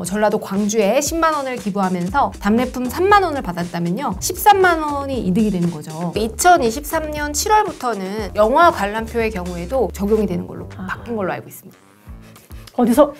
전라도 광주에 10만 원을 기부하면서 답례품 3만 원을 받았다면요, 13만 원이 이득이 되는 거죠. 2023년 7월부터는 영화 관람표의 경우에도 적용이 되는 걸로 바뀐 걸로 알고 있습니다. 어디서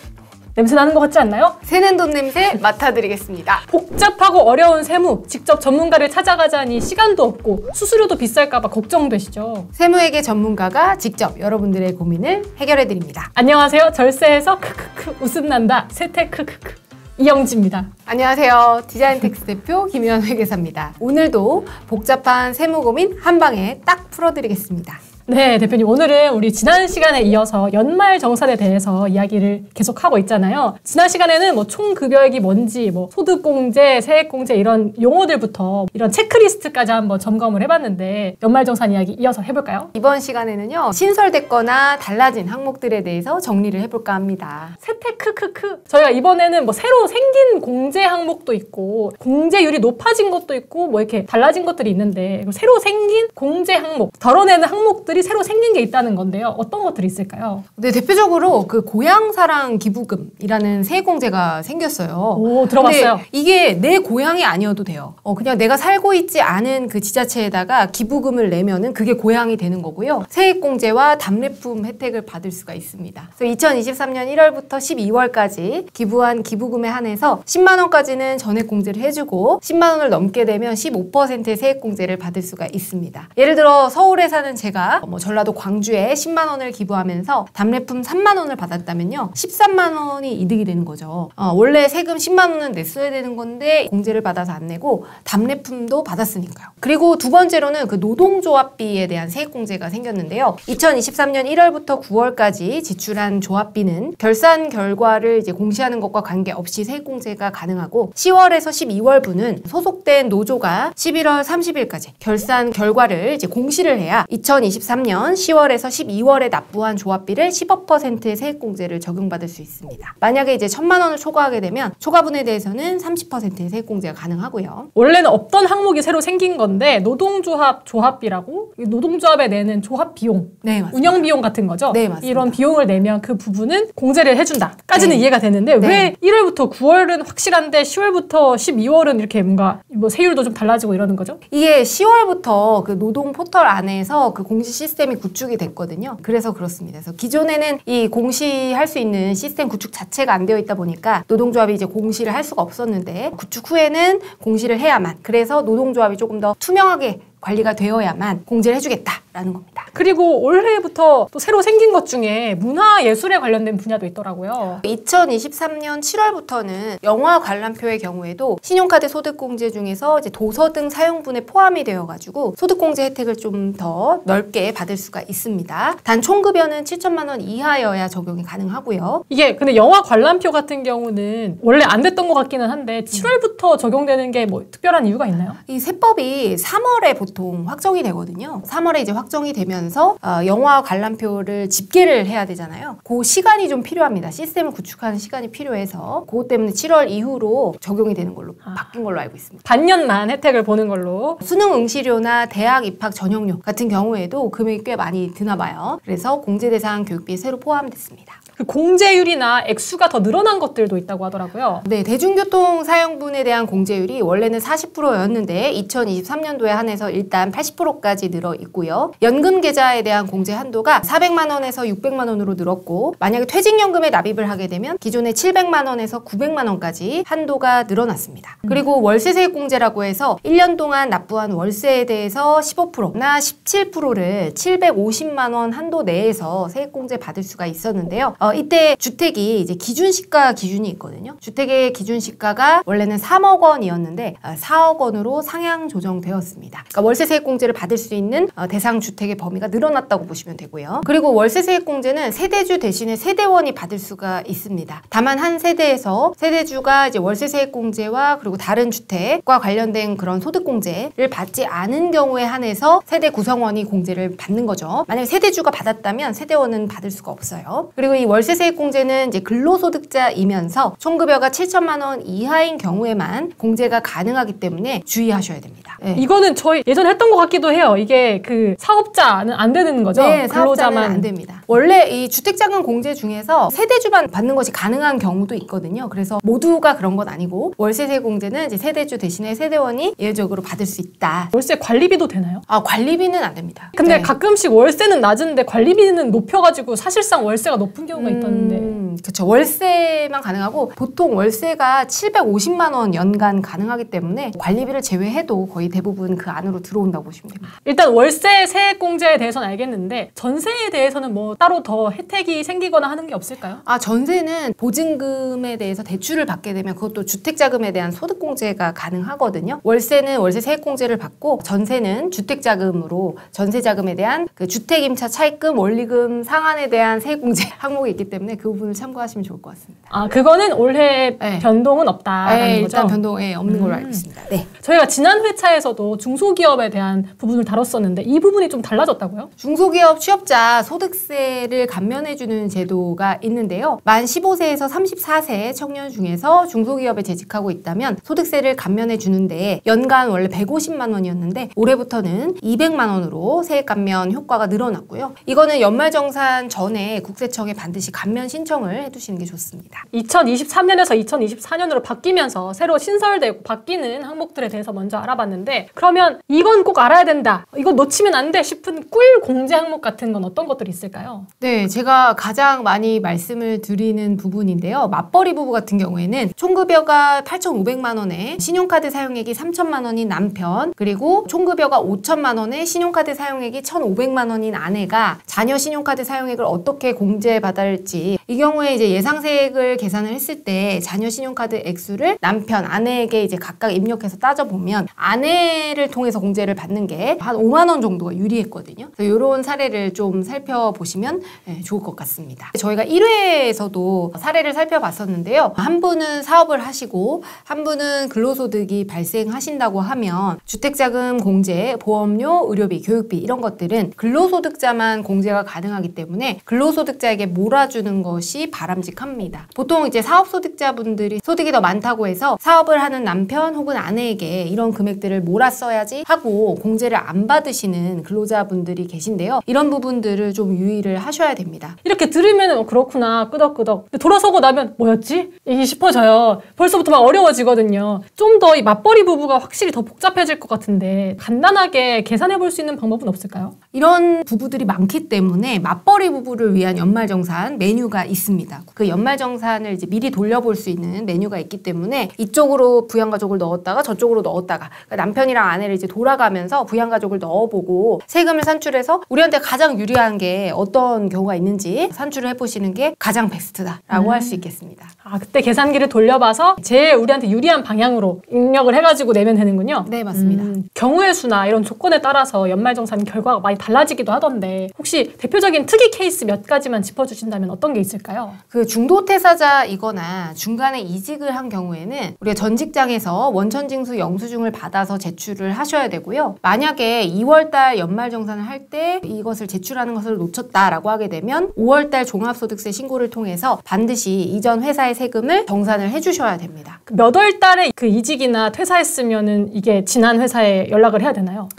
냄새 나는 것 같지 않나요? 새는 돈 냄새 맡아드리겠습니다. 복잡하고 어려운 세무, 직접 전문가를 찾아가자니 시간도 없고 수수료도 비쌀까봐 걱정되시죠? 세무회계 전문가가 직접 여러분들의 고민을 해결해드립니다. 안녕하세요. 절세에서 크크크 웃음 난다. 세태 크크크 이영지입니다. 안녕하세요. 디자인텍스 대표 김희원 회계사입니다. 오늘도 복잡한 세무 고민 한 방에 딱 풀어드리겠습니다. 네, 대표님, 오늘은 우리 지난 시간에 이어서 연말정산에 대해서 이야기를 계속하고 있잖아요. 지난 시간에는 총 급여액이 뭔지, 소득공제, 세액공제 이런 용어들부터 이런 체크리스트까지 한번 점검을 해봤는데, 연말정산 이야기 이어서 해볼까요? 이번 시간에는요, 신설됐거나 달라진 항목들에 대해서 정리를 해볼까 합니다. 세테크크크. 저희가 이번에는 새로 생긴 공제 항목도 있고, 공제율이 높아진 것도 있고, 이렇게 달라진 것들이 있는데, 새로 생긴 공제 항목, 덜어내는 항목들 새로 생긴 게 있다는 건데요. 어떤 것들이 있을까요? 네, 대표적으로 그 고향사랑 기부금이라는 세액공제가 생겼어요. 오, 들어봤어요. 근데 이게 내 고향이 아니어도 돼요. 그냥 내가 살고 있지 않은 그 지자체에다가 기부금을 내면은 그게 고향이 되는 거고요. 세액공제와 답례품 혜택을 받을 수가 있습니다. 그래서 2023년 1월부터 12월까지 기부한 기부금에 한해서 10만 원까지는 전액공제를 해주고 10만 원을 넘게 되면 15%의 세액공제를 받을 수가 있습니다. 예를 들어 서울에 사는 제가 전라도 광주에 10만 원을 기부하면서 답례품 3만 원을 받았다면요, 13만 원이 이득이 되는 거죠. 원래 세금 10만 원은 냈어야 되는 건데 공제를 받아서 안 내고 답례품도 받았으니까요. 그리고 두 번째로는 그 노동조합비에 대한 세액공제가 생겼는데요. 2023년 1월부터 9월까지 지출한 조합비는 결산 결과를 이제 공시하는 것과 관계없이 세액공제가 가능하고, 10월에서 12월분은 소속된 노조가 11월 30일까지 결산 결과를 이제 공시를 해야 2023년 10월에서 12월에 납부한 조합비를 15%의 세액공제를 적용받을 수 있습니다. 만약에 이제 1,000만 원을 초과하게 되면 초과분에 대해서는 30%의 세액공제가 가능하고요. 원래는 없던 항목이 새로 생긴 건데, 노동조합 조합비라고, 노동조합에 내는 조합 비용, 네, 맞습니다. 운영 비용 같은 거죠? 네, 맞습니다. 이런 비용을 내면 그 부분은 공제를 해준다 까지는 네. 이해가 되는데, 네. 왜 1월부터 9월은 확실한데 10월부터 12월은 이렇게 뭔가 세율도 좀 달라지고 이러는 거죠? 이게 10월부터 그 노동 포털 안에서 그 공시 시스템이 구축이 됐거든요. 그래서 그렇습니다. 그래서 기존에는 이 공시할 수 있는 시스템 구축 자체가 안 되어 있다 보니까 노동조합이 이제 공시를 할 수가 없었는데, 구축 후에는 공시를 해야만, 그래서 노동조합이 조금 더 투명하게 관리가 되어야만 공제를 해주겠다라는 겁니다. 그리고 올해부터 또 새로 생긴 것 중에 문화예술에 관련된 분야도 있더라고요. 2023년 7월부터는 영화 관람표의 경우에도 신용카드 소득공제 중에서 이제 도서 등 사용분에 포함이 되어가지고 소득공제 혜택을 좀 더 넓게 받을 수가 있습니다. 단 총급여는 7천만 원 이하여야 적용이 가능하고요. 이게 근데 영화 관람표 같은 경우는 원래 안 됐던 것 같기는 한데 7월부터 적용되는 게 특별한 이유가 있나요? 이 세법이 3월에 보통 확정이 되거든요. 3월에 이제 확정이 되면서 영화 관람표를 집계를 해야 되잖아요. 그 시간이 좀 필요합니다. 시스템을 구축하는 시간이 필요해서 그것 때문에 7월 이후로 적용이 되는 걸로 바뀐 걸로 알고 있습니다. 반년만 혜택을 보는 걸로. 수능 응시료나 대학 입학 전형료 같은 경우에도 금액이 꽤 많이 드나 봐요. 그래서 공제 대상 교육비에 새로 포함됐습니다. 그 공제율이나 액수가 더 늘어난 것들도 있다고 하더라고요. 네, 대중교통 사용분에 대한 공제율이 원래는 40%였는데 2023년도에 한해서 일단 80%까지 늘어 있고요. 연금 계좌에 대한 공제 한도가 400만 원에서 600만 원으로 늘었고, 만약에 퇴직연금에 납입을 하게 되면 기존의 700만 원에서 900만 원까지 한도가 늘어났습니다. 그리고 월세세액 공제라고 해서 1년 동안 납부한 월세에 대해서 15%나 17%를 750만 원 한도 내에서 세액 공제 받을 수가 있었는데요. 이때 주택이 이제 기준시가 기준이 있거든요. 주택의 기준시가가 원래는 3억 원이었는데 4억 원으로 상향 조정되었습니다. 그러니까 월세세액공제를 받을 수 있는 대상 주택의 범위가 늘어났다고 보시면 되고요. 그리고 월세세액공제는 세대주 대신에 세대원이 받을 수가 있습니다. 다만 한 세대에서 세대주가 이제 월세세액공제와 그리고 다른 주택과 관련된 그런 소득공제를 받지 않은 경우에 한해서 세대 구성원이 공제를 받는 거죠. 만약에 세대주가 받았다면 세대원은 받을 수가 없어요. 그리고 이 월세 세액공제는 이제 근로소득자이면서 총급여가 7천만 원 이하인 경우에만 공제가 가능하기 때문에 주의하셔야 됩니다. 네. 이거는 저희 예전에 했던 것 같기도 해요. 이게 그 사업자는 안 되는 거죠? 네, 사업자는 안 됩니다. 원래 이 주택자금 공제 중에서 세대주만 받는 것이 가능한 경우도 있거든요. 그래서 모두가 그런 건 아니고 월세 세액공제는 이제 세대주 대신에 세대원이 예외적으로 받을 수 있다. 월세 관리비도 되나요? 아, 관리비는 안 됩니다. 근데 네. 가끔씩 월세는 낮은데 관리비는 높여가지고 사실상 월세가 높은 경우가 있던데. 그렇죠. 월세만 가능하고 보통 월세가 750만 원 연간 가능하기 때문에 관리비를 제외해도 거의 대부분 그 안으로 들어온다고 보시면 됩니다. 일단 월세 세액공제에 대해서는 알겠는데 전세에 대해서는 뭐 따로 더 혜택이 생기거나 하는 게 없을까요? 아, 전세는 보증금에 대해서 대출을 받게 되면 그것도 주택자금에 대한 소득공제가 가능하거든요. 월세는 월세 세액공제를 받고 전세는 주택자금으로 전세자금에 대한 그 주택임차 차입금, 원리금 상한에 대한 세액공제 항목이 있기 때문에 그 부분을 참고하시면 좋을 것 같습니다. 아, 그거는 올해 네. 변동은 없다라는 네, 거죠? 일단 변동 없는 걸로 알고 있습니다. 네. 저희가 지난 회차에서도 중소기업에 대한 부분을 다뤘었는데 이 부분이 좀 달라졌다고요? 중소기업 취업자 소득세를 감면해주는 제도가 있는데요. 만 15세에서 34세 청년 중에서 중소기업에 재직하고 있다면 소득세를 감면해주는데 연간 원래 150만 원이었는데 올해부터는 200만 원으로 세액 감면 효과가 늘어났고요. 이거는 연말정산 전에 국세청에 반드시 감면 신청을 해두시는 게 좋습니다. 2023년에서 2024년으로 바뀌면서 새로 신설되고 바뀌는 항목들에 대해서 먼저 알아봤는데 그러면 이건 꼭 알아야 된다, 이건 놓치면 안 돼 싶은 꿀 공제 항목 같은 건 어떤 것들이 있을까요? 네, 제가 가장 많이 말씀을 드리는 부분인데요. 맞벌이 부부 같은 경우에는 총급여가 8,500만 원에 신용카드 사용액이 3천만 원인 남편, 그리고 총급여가 5천만 원에 신용카드 사용액이 1,500만 원인 아내가 자녀 신용카드 사용액을 어떻게 공제받을지, 이 경우에 이제 예상세액을 계산을 했을 때 자녀 신용카드 액수를 남편, 아내에게 이제 각각 입력해서 따져보면 아내를 통해서 공제를 받는 게 한 5만 원 정도가 유리했거든요. 그래서 이런 사례를 좀 살펴보시면 좋을 것 같습니다. 저희가 1회에서도 사례를 살펴봤었는데요. 한 분은 사업을 하시고 한 분은 근로소득이 발생하신다고 하면 주택자금 공제, 보험료, 의료비, 교육비 이런 것들은 근로소득자만 공제가 가능하기 때문에 근로소득자에게 몰아주는 것이 바람직합니다. 보통 이제 사업소득자분들이 소득이 더 많다고 해서 사업을 하는 남편 혹은 아내에게 이런 금액들을 몰았어야지 하고 공제를 안 받으시는 근로자분들이 계신데요. 이런 부분들을 좀 유의를 하셔야 됩니다. 이렇게 들으면 그렇구나, 끄덕끄덕. 근데 돌아서고 나면 뭐였지? 이게 싶어져요. 벌써부터 막 어려워지거든요. 좀 더 이 맞벌이 부부가 확실히 더 복잡해질 것 같은데 간단하게 계산해 볼 수 있는 방법은 없을까요? 이런 부부들이 많기 때문에 맞벌이 부부를 위한 연말정산 메뉴가 있습니다. 그 연말정산을 이제 미리 돌려볼 수 있는 메뉴가 있기 때문에 이쪽으로 부양가족을 넣었다가 저쪽으로 넣었다가, 그러니까 남편이랑 아내를 이제 돌아가면서 부양가족을 넣어보고 세금을 산출해서 우리한테 가장 유리한 게 어떤 경우가 있는지 산출을 해보시는 게 가장 베스트다라고 할 수 있겠습니다. 아, 그때 계산기를 돌려봐서 제일 우리한테 유리한 방향으로 입력을 해가지고 내면 되는군요. 네, 맞습니다. 경우의 수나 이런 조건에 따라서 연말정산 결과가 많이 달라지기도 하던데 혹시 대표적인 특이 케이스 몇 가지만 짚어주신다면 어떤 게 있을까요? 그 중도퇴사자이거나 중간에 이직을 한 경우에는 우리가 전 직장에서 원천징수 영수증을 받아서 제출을 하셔야 되고요. 만약에 2월달 연말정산을 할 때 이것을 제출하는 것을 놓쳤다라고 하게 되면 5월달 종합소득세 신고를 통해서 반드시 이전 회사의 세금을 정산을 해주셔야 됩니다. 몇 월 달에 그 이직이나 퇴사했으면은 이게 지난 회사에 연락을 해야 되나요?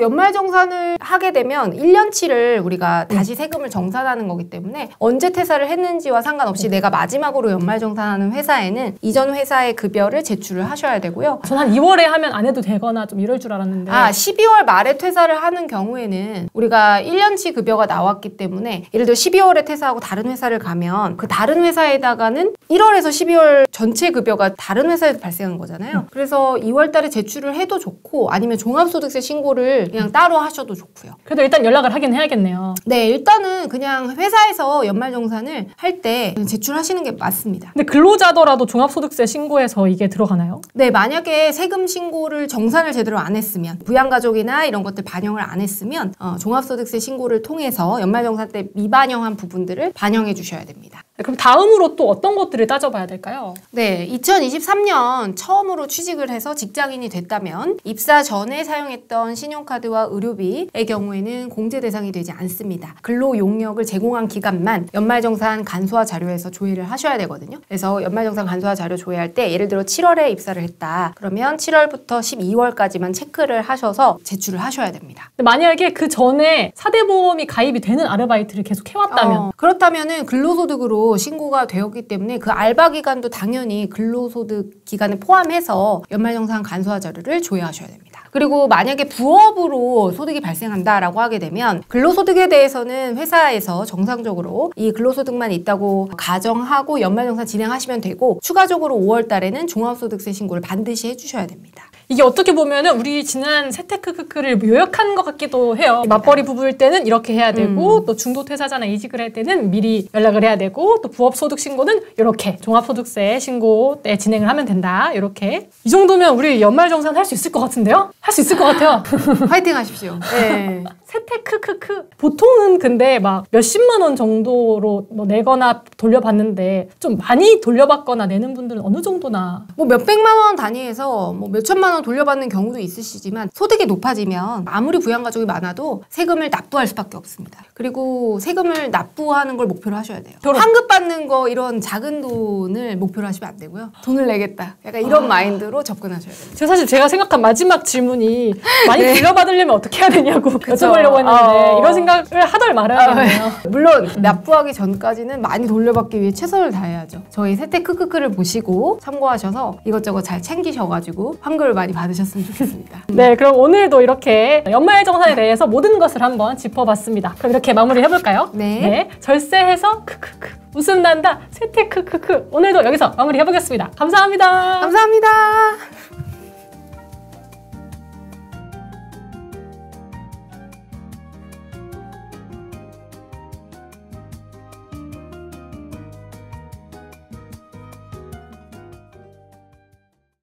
연말정산을 하게 되면 1년치를 우리가 다시 세금을 정산하는 거기 때문에 언제 퇴사를 했는지와 상관없이 내가 마지막으로 연말정산하는 회사에는 이전 회사의 급여를 제출을 하셔야 되고요. 전 한 2월에 하면 안 해도 되거나 좀 이럴 줄 알았는데 12월 말에 퇴사를 하는 경우에는 우리가 1년치 급여가 나왔기 때문에 예를 들어 12월에 퇴사하고 다른 회사를 가면 그 다른 회사에다가는 1월에서 12월 전체 급여가 다른 회사에서 발생한 거잖아요. 그래서 2월 달에 제출을 해도 좋고 아니면 종합소득세 신고를 그냥 따로 하셔도 좋고요. 그래도 일단 연락을 하긴 해야겠네요. 네, 일단은 그냥 회사에서 연말정산을 할 때 제출하시는 게 맞습니다. 근데 근로자더라도 종합소득세 신고에서 이게 들어가나요? 네, 만약에 세금 신고를 정산을 제대로 안 했으면 부양가족이나 이런 것들 반영을 안 했으면 종합소득세 신고를 통해서 연말정산 때 미반영한 부분들을 반영해 주셔야 됩니다. 그럼 다음으로 또 어떤 것들을 따져봐야 될까요? 네, 2023년 처음으로 취직을 해서 직장인이 됐다면 입사 전에 사용했던 신용카드와 의료비의 경우에는 공제 대상이 되지 않습니다. 근로 용역을 제공한 기간만 연말정산 간소화 자료에서 조회를 하셔야 되거든요. 그래서 연말정산 간소화 자료 조회할 때 예를 들어 7월에 입사를 했다. 그러면 7월부터 12월까지만 체크를 하셔서 제출을 하셔야 됩니다. 만약에 그 전에 4대 보험이 가입이 되는 아르바이트를 계속 해왔다면 그렇다면은 근로소득으로 신고가 되었기 때문에 그 알바 기간도 당연히 근로소득 기간을 포함해서 연말정산 간소화 자료를 조회하셔야 됩니다. 그리고 만약에 부업으로 소득이 발생한다라고 하게 되면 근로소득에 대해서는 회사에서 정상적으로 이 근로소득만 있다고 가정하고 연말정산 진행하시면 되고 추가적으로 5월 달에는 종합소득세 신고를 반드시 해주셔야 됩니다. 이게 어떻게 보면은 우리 지난 세테크크크를 요약한 것 같기도 해요. 맞벌이 부부일 때는 이렇게 해야 되고 또 중도 퇴사자나 이직을 할 때는 미리 연락을 해야 되고 또 부업 소득 신고는 이렇게 종합소득세 신고 때 진행을 하면 된다. 이렇게 이 정도면 우리 연말정산 할 수 있을 것 같은데요? 할 수 있을 것 같아요. 화이팅 하십시오. 네. 세테크크크 보통은 근데 막 몇십만 원 정도로 뭐 내거나 돌려받는데 좀 많이 돌려받거나 내는 분들은 어느 정도나 뭐 몇백만 원 단위에서 뭐 몇천만 원 돌려받는 경우도 있으시지만 소득이 높아지면 아무리 부양가족이 많아도 세금을 납부할 수밖에 없습니다. 그리고 세금을 납부하는 걸 목표로 하셔야 돼요. 환급 받는 거 이런 작은 돈을 목표로 하시면 안 되고요. 돈을 내겠다. 약간 이런 마인드로 접근하셔야 돼요. 사실 제가 생각한 마지막 질문이 많이 네. 돌려받으려면 어떻게 해야 되냐고 여쭤보려고 했는데 이런 생각을 하덜 말아야겠네요. 물론 납부하기 전까지는 많이 돌려받기 위해 최선을 다해야죠. 저희 세테크크크를 보시고 참고하셔서 이것저것 잘 챙기셔가지고 환급을 많이 받으셨으면 좋겠습니다. 네, 그럼 오늘도 이렇게 연말정산에 대해서 모든 것을 한번 짚어봤습니다. 그럼 이렇게 마무리 해볼까요? 네. 절세해서 크크크 웃음 난다 세테크크크 오늘도 여기서 마무리 해보겠습니다. 감사합니다. 감사합니다.